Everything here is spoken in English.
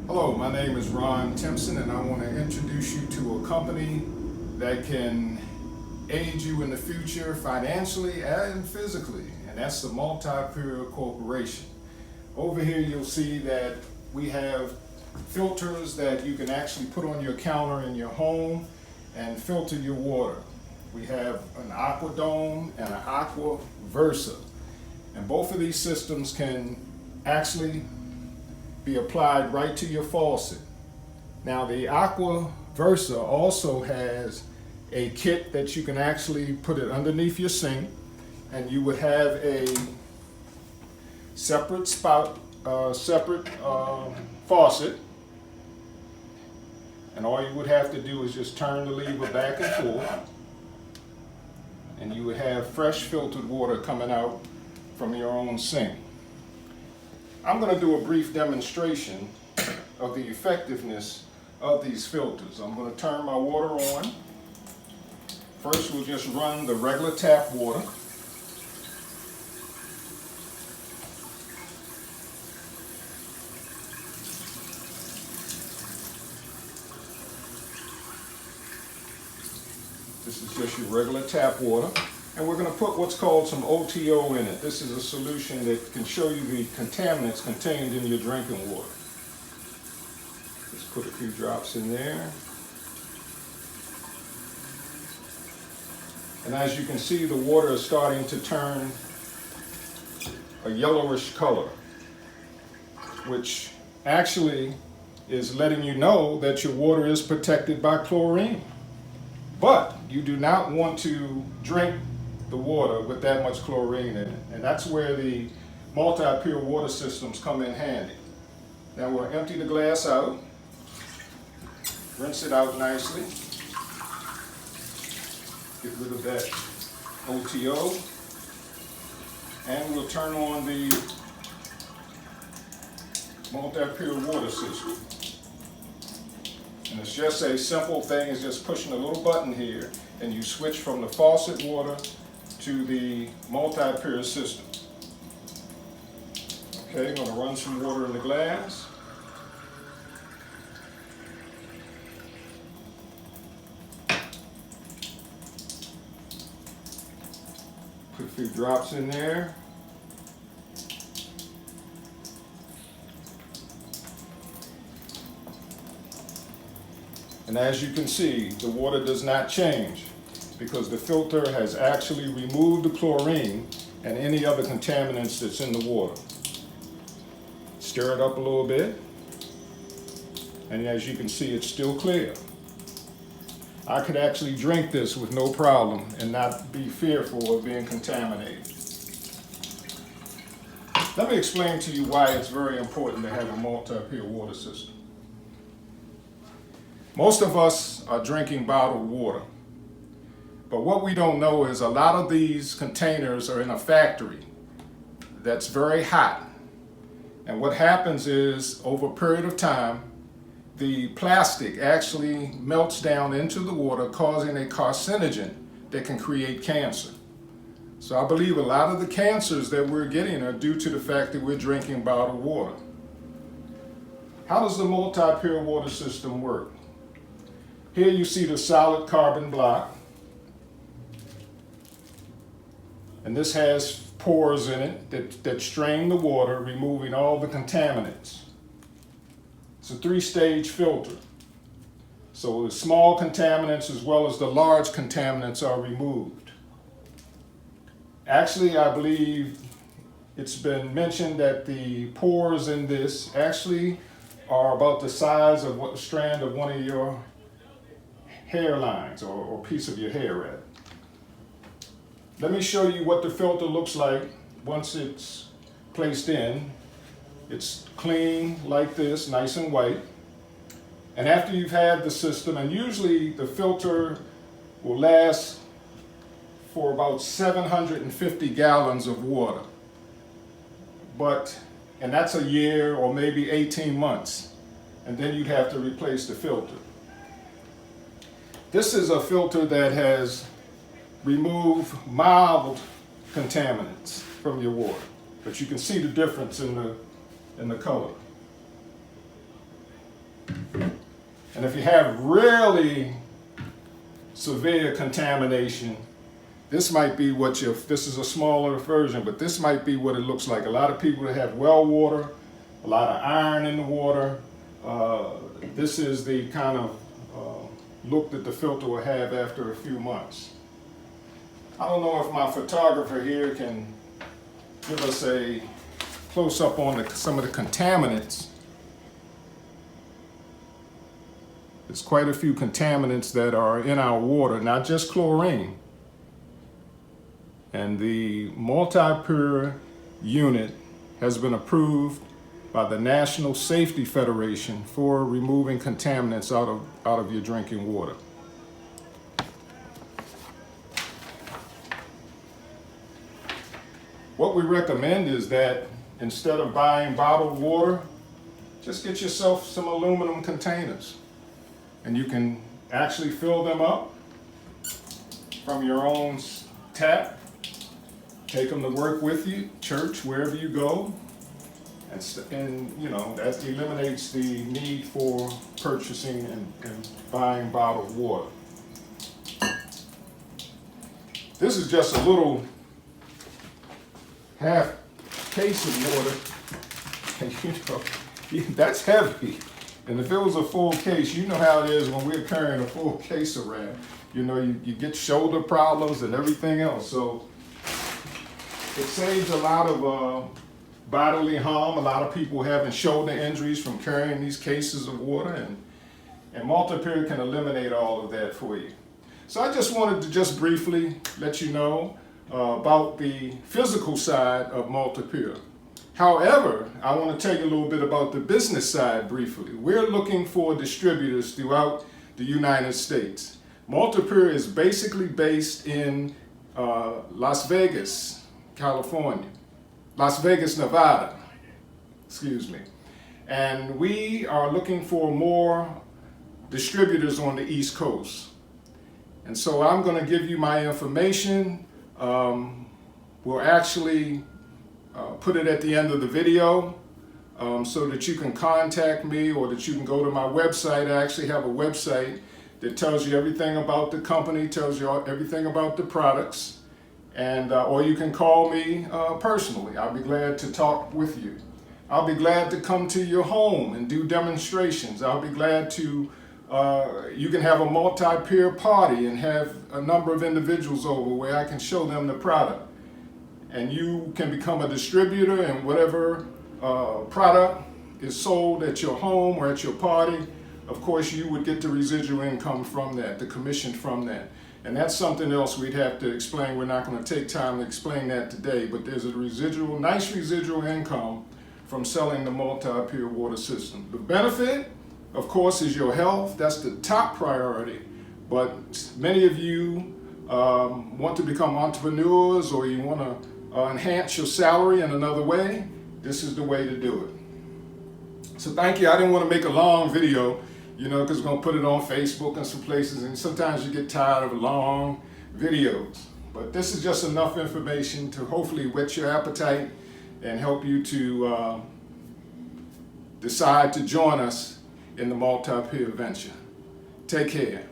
Hello, my name is Ron Timpson, and I want to introduce you to a company that can aid you in the future financially and physically, and that's the Multi-Pure Corporation. Over here you'll see that we have filters that you can actually put on your counter in your home and filter your water. We have an Aqua Dome and an Aqua Versa, and both of these systems can actually be applied right to your faucet. Now the Aqua Versa also has a kit that you can actually put it underneath your sink, and you would have a separate faucet, and all you would have to do is just turn the lever back and forth, and you would have fresh filtered water coming out from your own sink. I'm going to do a brief demonstration of the effectiveness of these filters. I'm going to turn my water on. First, we'll just run the regular tap water. This is just your regular tap water. And we're going to put what's called some OTO in it. This is a solution that can show you the contaminants contained in your drinking water. Just put a few drops in there. And as you can see, the water is starting to turn a yellowish color, which actually is letting you know that your water is protected by chlorine. But you do not want to drink the water with that much chlorine in it, and that's where the multi-pure water systems come in handy. Now we'll empty the glass out, rinse it out nicely, get rid of that OTO, and we'll turn on the multi-pure water system. And it's just a simple thing. It's just pushing a little button here, and you switch from the faucet water to the multi-pure system. Okay, I'm going to run some water in the glass. Put a few drops in there. And as you can see, the water does not change, because the filter has actually removed the chlorine and any other contaminants that's in the water. Stir it up a little bit, and as you can see, it's still clear. I could actually drink this with no problem and not be fearful of being contaminated. Let me explain to you why it's very important to have a multi-pure water system. Most of us are drinking bottled water. But what we don't know is a lot of these containers are in a factory that's very hot. And what happens is, over a period of time, the plastic actually melts down into the water, causing a carcinogen that can create cancer. So I believe a lot of the cancers that we're getting are due to the fact that we're drinking bottled water. How does the multi-pure water system work? Here you see the solid carbon block. And this has pores in it that strain the water, removing all the contaminants. It's a 3-stage filter. So the small contaminants as well as the large contaminants are removed. Actually, I believe it's been mentioned that the pores in this actually are about the size of what the strand of one of your hairlines or piece of your hair rather. Let me show you what the filter looks like once it's placed in. It's clean like this, nice and white. And after you've had the system, and usually the filter will last for about 750 gallons of water. And that's a year or maybe 18 months. And then you'd have to replace the filter. This is a filter that has removed mild contaminants from your water, but you can see the difference in the color. And if you have really severe contamination, this might be what this is a smaller version, but this might be what it looks like. A lot of people that have well water, a lot of iron in the water, this is the kind of look that the filter will have after a few months. I don't know if my photographer here can give us a close-up on some of the contaminants. There's quite a few contaminants that are in our water, not just chlorine. And the multi-pure unit has been approved by the National Safety Federation for removing contaminants out of your drinking water. What we recommend is that instead of buying bottled water, just get yourself some aluminum containers. And you can actually fill them up from your own tap, take them to work with you, church, wherever you go, and you know, that eliminates the need for purchasing and buying bottled water. This is just a little half case of water, and you know, that's heavy. And if it was a full case, you know how it is when we're carrying a full case around. You know, you get shoulder problems and everything else. So it saves a lot of bodily harm. A lot of people having shoulder injuries from carrying these cases of water, and multi-pure can eliminate all of that for you. So I just wanted to just briefly let you know about the physical side of multi-pure. However, I want to tell you a little bit about the business side briefly. We're looking for distributors throughout the United States. Multi-pure is basically based in Las Vegas, California. Las Vegas, Nevada, excuse me. And we are looking for more distributors on the East Coast. And so I'm going to give you my information. We'll actually put it at the end of the video so that you can contact me, or that you can go to my website. I actually have a website that tells you everything about the company, tells you everything about the products, and or you can call me personally. I'll be glad to talk with you. I'll be glad to come to your home and do demonstrations. I'll be glad to, you can have a multi-peer party and have a number of individuals over where I can show them the product. And you can become a distributor, and whatever product is sold at your home or at your party, of course you would get the residual income from that, the commission from that. And that's something else we'd have to explain. We're not going to take time to explain that today, but there's a residual, nice residual income from selling the multi-pure water system. The benefit, of course, is your health. That's the top priority. But many of you want to become entrepreneurs, or you want to enhance your salary in another way. This is the way to do it. So thank you. I didn't want to make a long video, you know, because we're going to put it on Facebook and some places, and sometimes you get tired of long videos. But this is just enough information to hopefully whet your appetite and help you to decide to join us in the multi-peer venture. Take care.